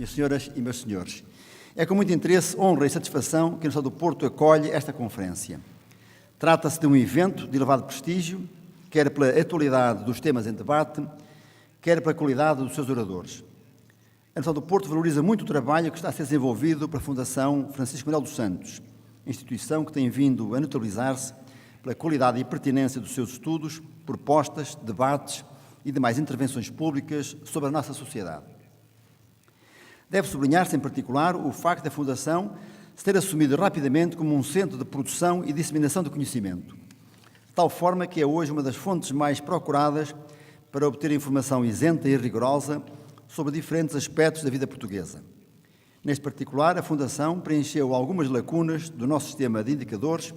minhas senhoras e meus senhores. É com muito interesse, honra e satisfação que a Universidade do Porto acolhe esta conferência. Trata-se de um evento de elevado prestígio, quer pela atualidade dos temas em debate, quer pela qualidade dos seus oradores. A Universidade do Porto valoriza muito o trabalho que está a ser desenvolvido pela Fundação Francisco Manuel dos Santos, instituição que tem vindo a notabilizar-se pela qualidade e pertinência dos seus estudos, propostas, debates e demais intervenções públicas sobre a nossa sociedade. Deve sublinhar-se, em particular, o facto da Fundação se ter assumido rapidamente como um centro de produção e disseminação do conhecimento, de tal forma que é hoje uma das fontes mais procuradas para obter informação isenta e rigorosa sobre diferentes aspectos da vida portuguesa. Neste particular, a Fundação preencheu algumas lacunas do nosso sistema de indicadores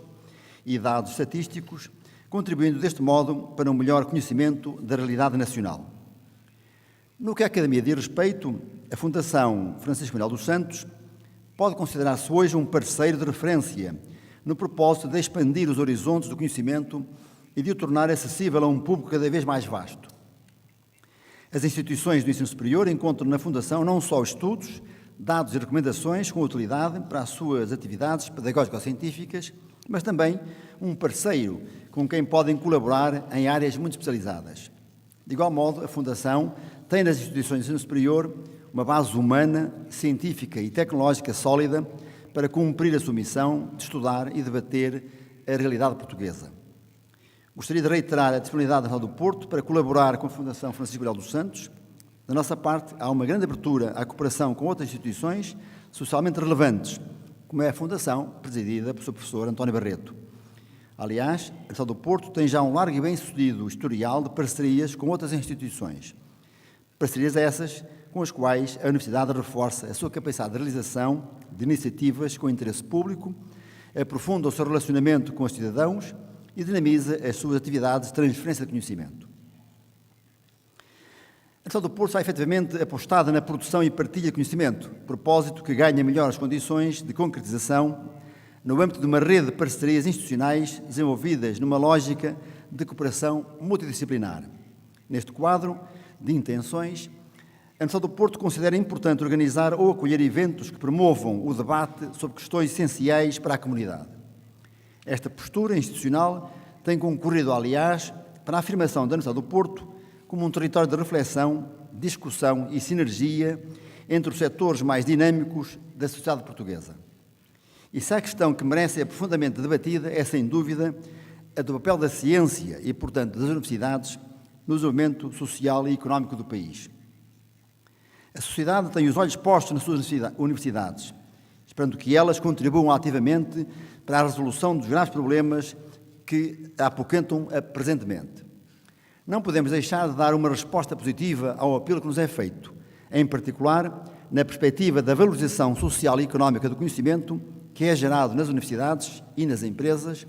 e dados estatísticos, contribuindo deste modo para um melhor conhecimento da realidade nacional. No que a Academia diz respeito, a Fundação Francisco Manuel dos Santos pode considerar-se hoje um parceiro de referência no propósito de expandir os horizontes do conhecimento e de o tornar acessível a um público cada vez mais vasto. As instituições do ensino superior encontram na Fundação não só estudos, dados e recomendações com utilidade para as suas atividades pedagógico-científicas, mas também um parceiro com quem podem colaborar em áreas muito especializadas. De igual modo, a Fundação tem nas instituições de ensino superior uma base humana, científica e tecnológica sólida para cumprir a sua missão de estudar e debater a realidade portuguesa. Gostaria de reiterar a disponibilidade da Universidade do Porto para colaborar com a Fundação Francisco Manuel dos Santos. Da nossa parte, há uma grande abertura à cooperação com outras instituições socialmente relevantes, como é a Fundação, presidida pelo Sr. Professor António Barreto. Aliás, a Universidade do Porto tem já um largo e bem-sucedido historial de parcerias com outras instituições. Parcerias essas com as quais a Universidade reforça a sua capacidade de realização de iniciativas com interesse público, aprofunda o seu relacionamento com os cidadãos e dinamiza as suas atividades de transferência de conhecimento. A Universidade do Porto está efetivamente apostada na produção e partilha de conhecimento, propósito que ganha melhores condições de concretização no âmbito de uma rede de parcerias institucionais desenvolvidas numa lógica de cooperação multidisciplinar. Neste quadro de intenções, a Universidade do Porto considera importante organizar ou acolher eventos que promovam o debate sobre questões essenciais para a comunidade. Esta postura institucional tem concorrido, aliás, para a afirmação da Universidade do Porto como um território de reflexão, discussão e sinergia entre os setores mais dinâmicos da sociedade portuguesa. E se há questão que merece ser profundamente debatida é, sem dúvida, a do papel da ciência e, portanto, das universidades no desenvolvimento social e económico do país. A sociedade tem os olhos postos nas suas universidades, esperando que elas contribuam ativamente para a resolução dos graves problemas que a apoquentam presentemente. Não podemos deixar de dar uma resposta positiva ao apelo que nos é feito, em particular na perspectiva da valorização social e económica do conhecimento que é gerado nas universidades e nas empresas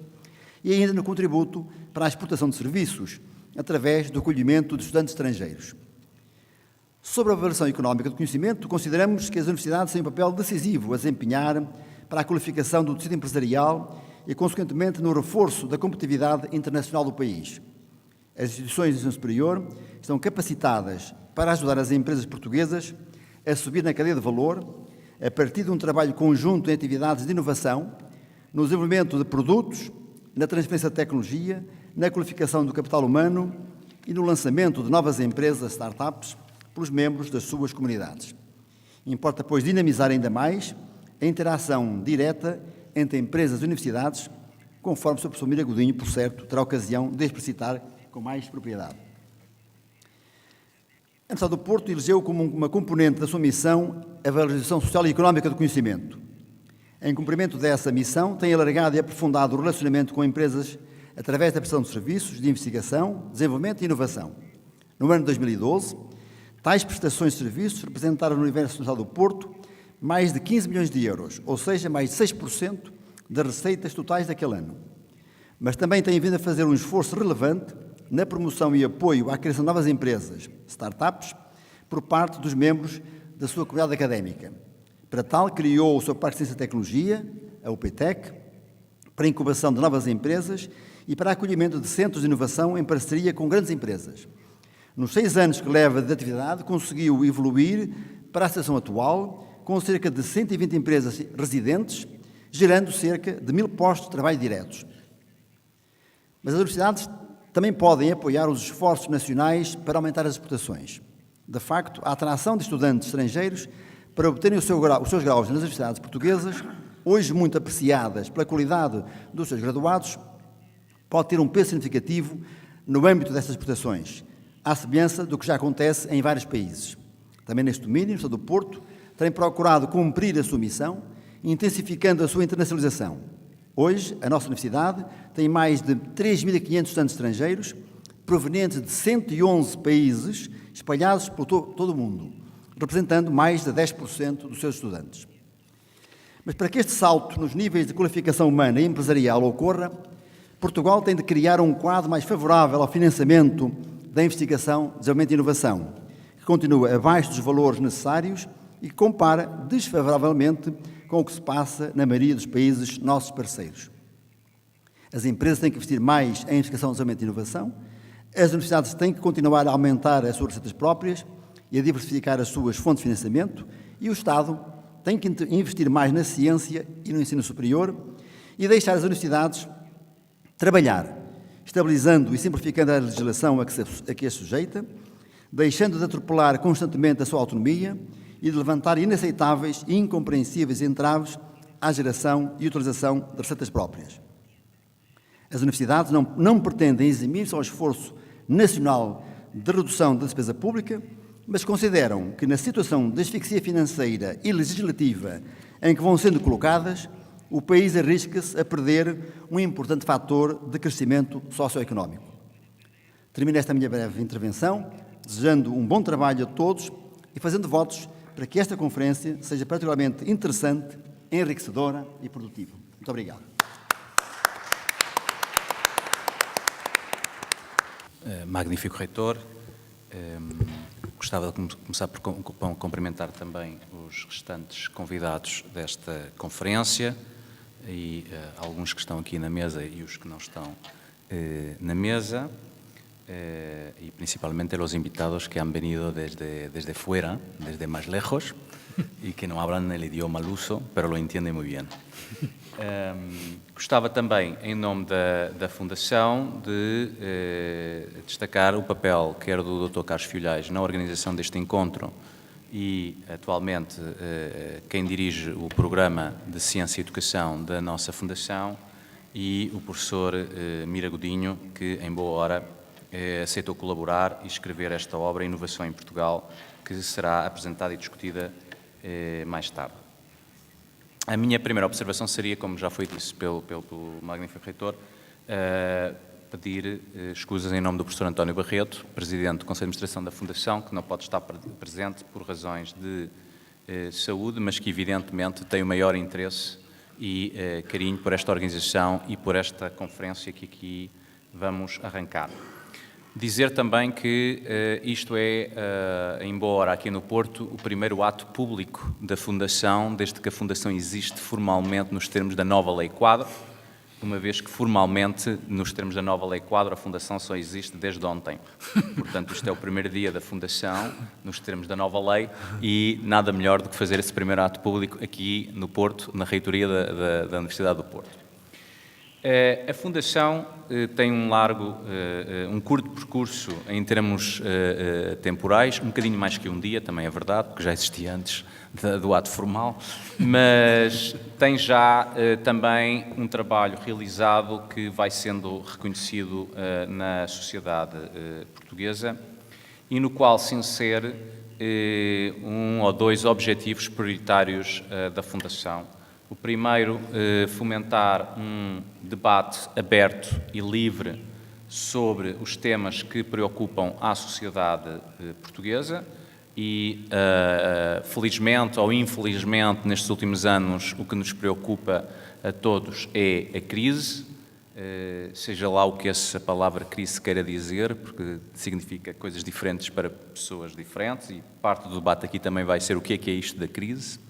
e ainda no contributo para a exportação de serviços através do acolhimento de estudantes estrangeiros. Sobre a avaliação económica do conhecimento, consideramos que as universidades têm um papel decisivo a desempenhar para a qualificação do tecido empresarial e, consequentemente, no reforço da competitividade internacional do país. As instituições de ensino superior estão capacitadas para ajudar as empresas portuguesas a subir na cadeia de valor a partir de um trabalho conjunto em atividades de inovação, no desenvolvimento de produtos, na transferência de tecnologia, na qualificação do capital humano e no lançamento de novas empresas, startups, pelos membros das suas comunidades. Importa, pois, dinamizar ainda mais a interação direta entre empresas e universidades, conforme o Sr. Professor Mira Godinho, por certo, terá ocasião de explicitar com mais propriedade. A Universidade do Porto elegeu como uma componente da sua missão a valorização social e económica do conhecimento. Em cumprimento dessa missão, tem alargado e aprofundado o relacionamento com empresas através da prestação de serviços de investigação, desenvolvimento e inovação. No ano de 2012, tais prestações de serviços representaram no universo da Universidade do Porto mais de 15 milhões de euros, ou seja, mais de 6% das receitas totais daquele ano. Mas também tem vindo a fazer um esforço relevante na promoção e apoio à criação de novas empresas, startups, por parte dos membros da sua comunidade académica. Para tal, criou o seu Parque de Ciência e Tecnologia, a UPTEC, para a incubação de novas empresas e para acolhimento de centros de inovação em parceria com grandes empresas. Nos 6 anos que leva de atividade, conseguiu evoluir para a situação atual, com cerca de 120 empresas residentes, gerando cerca de 1000 postos de trabalho diretos. Mas as universidades também podem apoiar os esforços nacionais para aumentar as exportações. De facto, a atração de estudantes estrangeiros para obterem os seus graus nas universidades portuguesas, hoje muito apreciadas pela qualidade dos seus graduados, pode ter um peso significativo no âmbito dessas exportações, à semelhança do que já acontece em vários países. Também neste domínio, o Estado do Porto tem procurado cumprir a sua missão, intensificando a sua internacionalização. Hoje, a nossa universidade tem mais de 3.500 estudantes estrangeiros, provenientes de 111 países, espalhados por todo o mundo, representando mais de 10% dos seus estudantes. Mas para que este salto nos níveis de qualificação humana e empresarial ocorra, Portugal tem de criar um quadro mais favorável ao financiamento da investigação, desenvolvimento e inovação, que continua abaixo dos valores necessários e que compara desfavoravelmente com o que se passa na maioria dos países nossos parceiros. As empresas têm que investir mais em investigação, desenvolvimento e inovação, as universidades têm que continuar a aumentar as suas receitas próprias e a diversificar as suas fontes de financiamento, e o Estado tem que investir mais na ciência e no ensino superior e deixar as universidades trabalhar, estabilizando e simplificando a legislação a que é sujeita, deixando de atropelar constantemente a sua autonomia e de levantar inaceitáveis e incompreensíveis entraves à geração e utilização de receitas próprias. As universidades não pretendem eximir-se ao esforço nacional de redução da despesa pública, mas consideram que, na situação de asfixia financeira e legislativa em que vão sendo colocadas, o país arrisca-se a perder um importante fator de crescimento socioeconómico. Termino esta minha breve intervenção, desejando um bom trabalho a todos e fazendo votos para que esta conferência seja particularmente interessante, enriquecedora e produtiva. Muito obrigado. Magnífico reitor. Gostava de começar por cumprimentar também os restantes convidados desta conferência e alguns que estão aqui na mesa e os que não estão na mesa, y principalmente los invitados que han venido desde fuera, desde más lejos, y que no hablan el idioma luso, pero lo entienden muy bien. Gostava também, em nome da Fundação, de destacar o papel quer do Dr. Carlos Filhais na organização deste encontro e, atualmente, quem dirige o Programa de Ciência e Educação da nossa Fundação, e o professor Mira Godinho, que, em boa hora, aceitou colaborar e escrever esta obra, Inovação em Portugal, que será apresentada e discutida mais tarde. A minha primeira observação seria, como já foi dito pelo magnífico reitor, pedir escusas em nome do professor António Barreto, presidente do Conselho de Administração da Fundação, que não pode estar presente por razões de saúde, mas que evidentemente tem o maior interesse e carinho por esta organização e por esta conferência que aqui vamos arrancar. Dizer também que isto é, em boa hora aqui no Porto, o primeiro ato público da Fundação, desde que a Fundação existe formalmente nos termos da nova Lei Quadro, uma vez que formalmente, nos termos da nova Lei Quadro, a Fundação só existe desde ontem. Portanto, isto é o primeiro dia da Fundação, nos termos da nova lei, e nada melhor do que fazer esse primeiro ato público aqui no Porto, na reitoria da Universidade do Porto. A Fundação tem um curto percurso em termos temporais, um bocadinho mais que um dia, também é verdade, porque já existia antes do ato formal, mas tem já também um trabalho realizado que vai sendo reconhecido na sociedade portuguesa e no qual se insere um ou dois objetivos prioritários da Fundação. O primeiro, fomentar um debate aberto e livre sobre os temas que preocupam a sociedade portuguesa e, felizmente ou infelizmente, nestes últimos anos, o que nos preocupa a todos é a crise, seja lá o que essa palavra crise queira dizer, porque significa coisas diferentes para pessoas diferentes e parte do debate aqui também vai ser o que é isto da crise.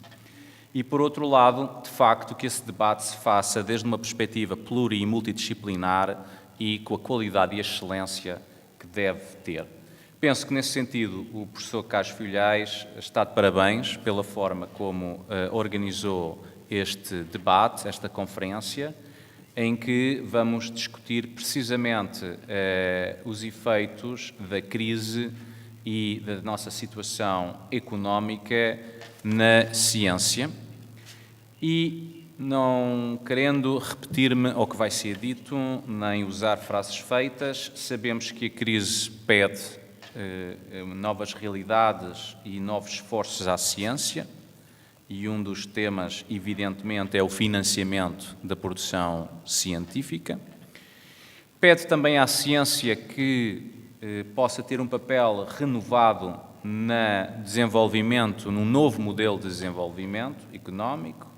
E, por outro lado, de facto, que esse debate se faça desde uma perspectiva pluri e multidisciplinar e com a qualidade e a excelência que deve ter. Penso que, nesse sentido, o professor Carlos Filhais está de parabéns pela forma como organizou este debate, esta conferência, em que vamos discutir precisamente os efeitos da crise e da nossa situação económica na ciência. E, não querendo repetir-me ao que vai ser dito, nem usar frases feitas, sabemos que a crise pede novas realidades e novos esforços à ciência, e um dos temas, evidentemente, é o financiamento da produção científica. Pede também à ciência que possa ter um papel renovado no desenvolvimento, num novo modelo de desenvolvimento económico,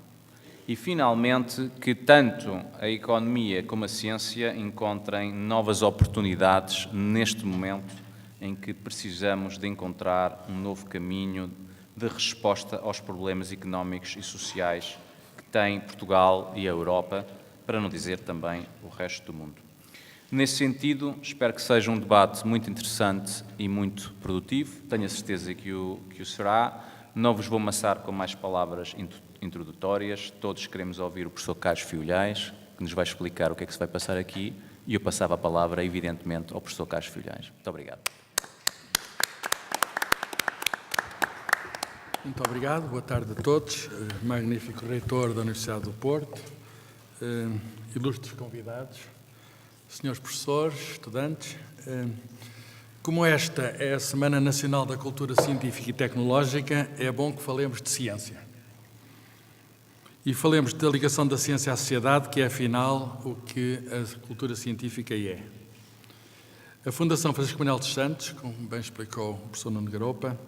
e, finalmente, que tanto a economia como a ciência encontrem novas oportunidades neste momento em que precisamos de encontrar um novo caminho de resposta aos problemas económicos e sociais que tem Portugal e a Europa, para não dizer também o resto do mundo. Nesse sentido, espero que seja um debate muito interessante e muito produtivo. Tenho a certeza que o será. Não vos vou amassar com mais palavras introdutórias. Todos queremos ouvir o professor Carlos Filhais, que nos vai explicar o que é que se vai passar aqui, e eu passava a palavra, evidentemente, ao professor Carlos Filhais. Muito obrigado. Muito obrigado, boa tarde a todos. Magnífico reitor da Universidade do Porto, ilustres convidados, senhores professores, estudantes. Como esta é a Semana Nacional da Cultura Científica e Tecnológica, é bom que falemos de ciência. E falemos da ligação da ciência à sociedade, que é, afinal, o que a cultura científica é. A Fundação Francisco Manuel dos Santos, como bem explicou o professor Nuno Garopa,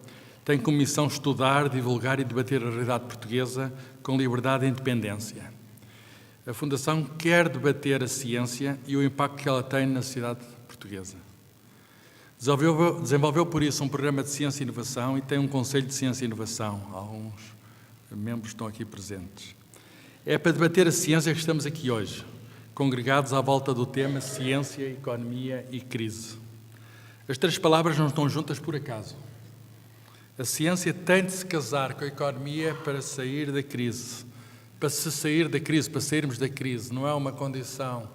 tem como missão estudar, divulgar e debater a realidade portuguesa com liberdade e independência. A Fundação quer debater a ciência e o impacto que ela tem na sociedade portuguesa. Desenvolveu por isso um programa de ciência e inovação e tem um Conselho de Ciência e Inovação. Alguns membros estão aqui presentes. É para debater a ciência que estamos aqui hoje, congregados à volta do tema ciência, economia e crise. As três palavras não estão juntas por acaso. A ciência tem de se casar com a economia para sair da crise. Para se sair da crise, para sairmos da crise, não é uma condição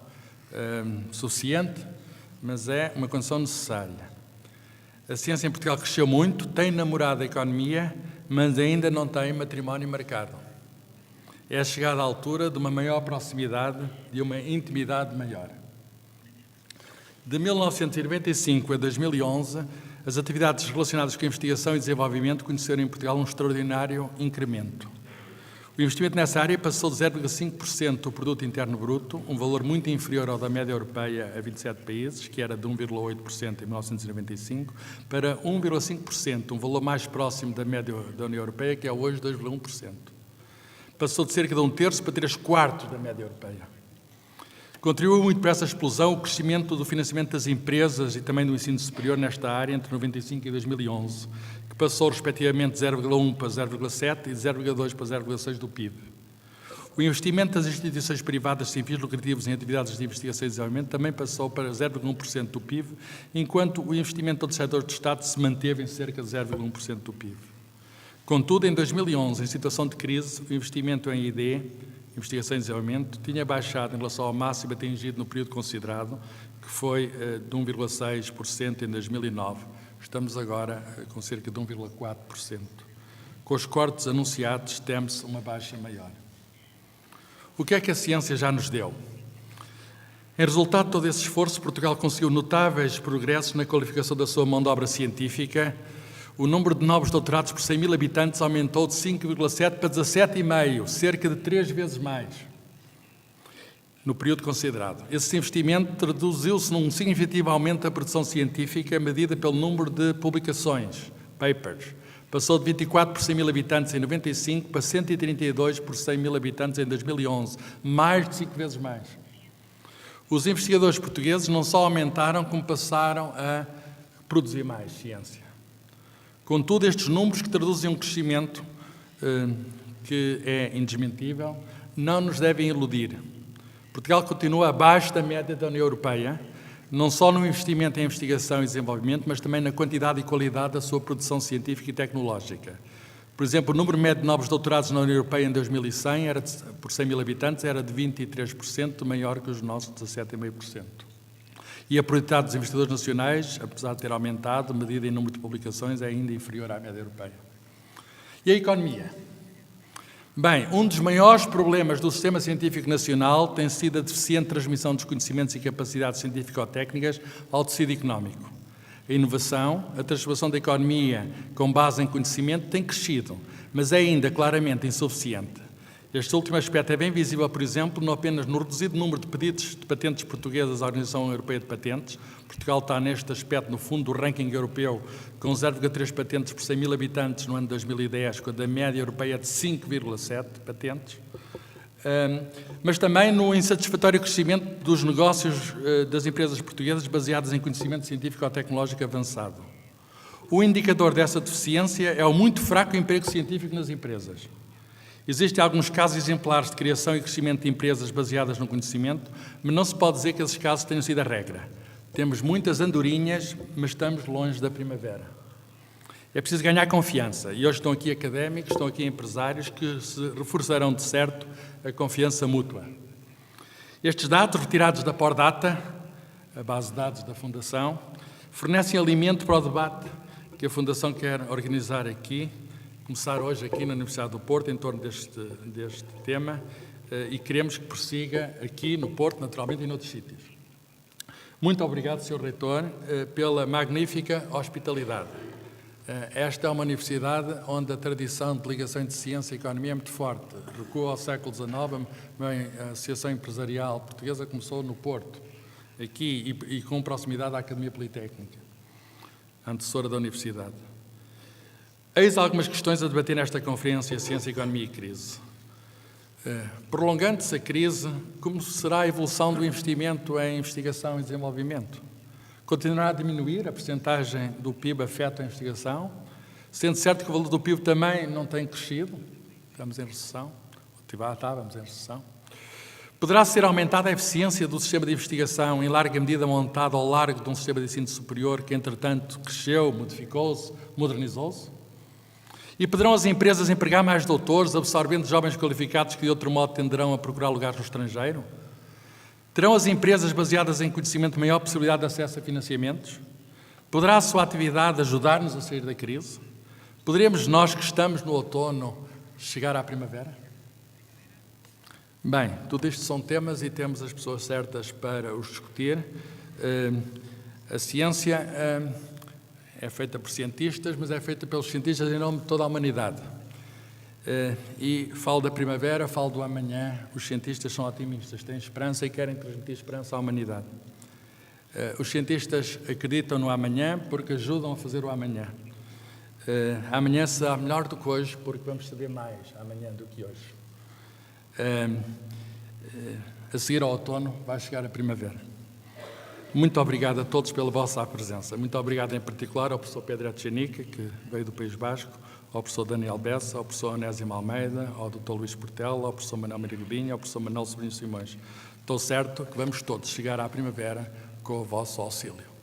suficiente, mas é uma condição necessária. A ciência em Portugal cresceu muito, tem namorado a economia, mas ainda não tem matrimónio marcado. É chegada a altura de uma maior proximidade, de uma intimidade maior. De 1995 a 2011, as atividades relacionadas com a investigação e desenvolvimento conheceram em Portugal um extraordinário incremento. O investimento nessa área passou de 0,5% do produto interno bruto, um valor muito inferior ao da média europeia a 27 países, que era de 1,8% em 1995, para 1,5%, um valor mais próximo da média da União Europeia, que é hoje 2,1%. Passou de cerca de 1/3 para 3/4 da média europeia. Contribuiu muito para essa explosão o crescimento do financiamento das empresas e também do ensino superior nesta área entre 1995 e 2011, que passou respectivamente de 0,1 para 0,7 e de 0,2 para 0,6 do PIB. O investimento das instituições privadas sem fins lucrativos em atividades de investigação e desenvolvimento também passou para 0,1% do PIB, enquanto o investimento do setor de Estado se manteve em cerca de 0,1% do PIB. Contudo, em 2011, em situação de crise, o investimento em ID, Investigação e Desenvolvimento, tinha baixado em relação ao máximo atingido no período considerado, que foi de 1,6% em 2009. Estamos agora com cerca de 1,4%. Com os cortes anunciados, teme-se uma baixa maior. O que é que a ciência já nos deu? Em resultado de todo esse esforço, Portugal conseguiu notáveis progressos na qualificação da sua mão de obra científica. O número de novos doutorados por 100 mil habitantes aumentou de 5,7 para 17,5, cerca de 3 vezes mais, no período considerado. Esse investimento traduziu-se num significativo aumento da produção científica medida pelo número de publicações, papers. Passou de 24 por 100 mil habitantes em 95 para 132 por 100 mil habitantes em 2011, mais de 5 vezes mais. Os investigadores portugueses não só aumentaram, como passaram a produzir mais ciência. Contudo, estes números, que traduzem um crescimento que é indesmentível, não nos devem iludir. Portugal continua abaixo da média da União Europeia, não só no investimento em investigação e desenvolvimento, mas também na quantidade e qualidade da sua produção científica e tecnológica. Por exemplo, o número médio de novos doutorados na União Europeia em 2100, por 100 mil habitantes, era de 23%, maior que os nossos 17,5%. E a produtividade dos investidores nacionais, apesar de ter aumentado, medida em número de publicações, é ainda inferior à média europeia. E a economia? Bem, um dos maiores problemas do sistema científico nacional tem sido a deficiente transmissão dos conhecimentos e capacidades científico-técnicas ao tecido económico. A inovação, a transformação da economia com base em conhecimento tem crescido, mas é ainda claramente insuficiente. Este último aspecto é bem visível, por exemplo, não apenas no reduzido número de pedidos de patentes portuguesas à Organização Europeia de Patentes. Portugal está neste aspecto no fundo do ranking europeu com 0,3 patentes por 100 mil habitantes no ano de 2010, quando a média europeia é de 5,7 patentes. Mas também no insatisfatório crescimento dos negócios das empresas portuguesas baseadas em conhecimento científico ou tecnológico avançado. O indicador dessa deficiência é o muito fraco emprego científico nas empresas. Existem alguns casos exemplares de criação e crescimento de empresas baseadas no conhecimento, mas não se pode dizer que esses casos tenham sido a regra. Temos muitas andorinhas, mas estamos longe da primavera. É preciso ganhar confiança, e hoje estão aqui académicos, estão aqui empresários que se reforçarão de certo a confiança mútua. Estes dados, retirados da Pordata, a base de dados da Fundação, fornecem alimento para o debate que a Fundação quer organizar aqui, começar hoje aqui na Universidade do Porto, em torno deste tema, e queremos que prossiga aqui no Porto, naturalmente, e noutros sítios. Muito obrigado, Sr. Reitor, pela magnífica hospitalidade. Esta é uma universidade onde a tradição de ligação entre ciência e economia é muito forte. Recua ao século XIX, a Associação Empresarial Portuguesa começou no Porto, aqui, e com proximidade à Academia Politécnica, antecessora da Universidade. Eis algumas questões a debater nesta conferência Ciência, Economia e Crise. Prolongando-se a crise, como será a evolução do investimento em investigação e desenvolvimento? Continuará a diminuir a percentagem do PIB afeta a investigação, sendo certo que o valor do PIB também não tem crescido, estamos em recessão, estávamos em recessão. Poderá ser aumentada a eficiência do sistema de investigação, em larga medida montado ao largo de um sistema de ensino superior que, entretanto, cresceu, modificou-se, modernizou-se? E poderão as empresas empregar mais doutores, absorvendo jovens qualificados que, de outro modo, tenderão a procurar lugares no estrangeiro? Terão as empresas baseadas em conhecimento maior possibilidade de acesso a financiamentos? Poderá a sua atividade ajudar-nos a sair da crise? Poderemos nós, que estamos no outono, chegar à primavera? Bem, tudo isto são temas e temos as pessoas certas para os discutir. A ciência é feita por cientistas, mas é feita pelos cientistas em nome de toda a humanidade. E falo da primavera, falo do amanhã. Os cientistas são otimistas, têm esperança e querem transmitir esperança à humanidade. Os cientistas acreditam no amanhã porque ajudam a fazer o amanhã. Amanhã será melhor do que hoje porque vamos saber mais amanhã do que hoje. A seguir ao outono vai chegar a primavera. Muito obrigado a todos pela vossa presença. Muito obrigado em particular ao professor Pedro Etchenica, que veio do País Basco, ao professor Daniel Bessa, ao professor Onésimo Almeida, ao Dr. Luís Portela, ao professor Manuel Miragodinho, ao professor Manuel Sobrinho Simões. Estou certo que vamos todos chegar à primavera com o vosso auxílio.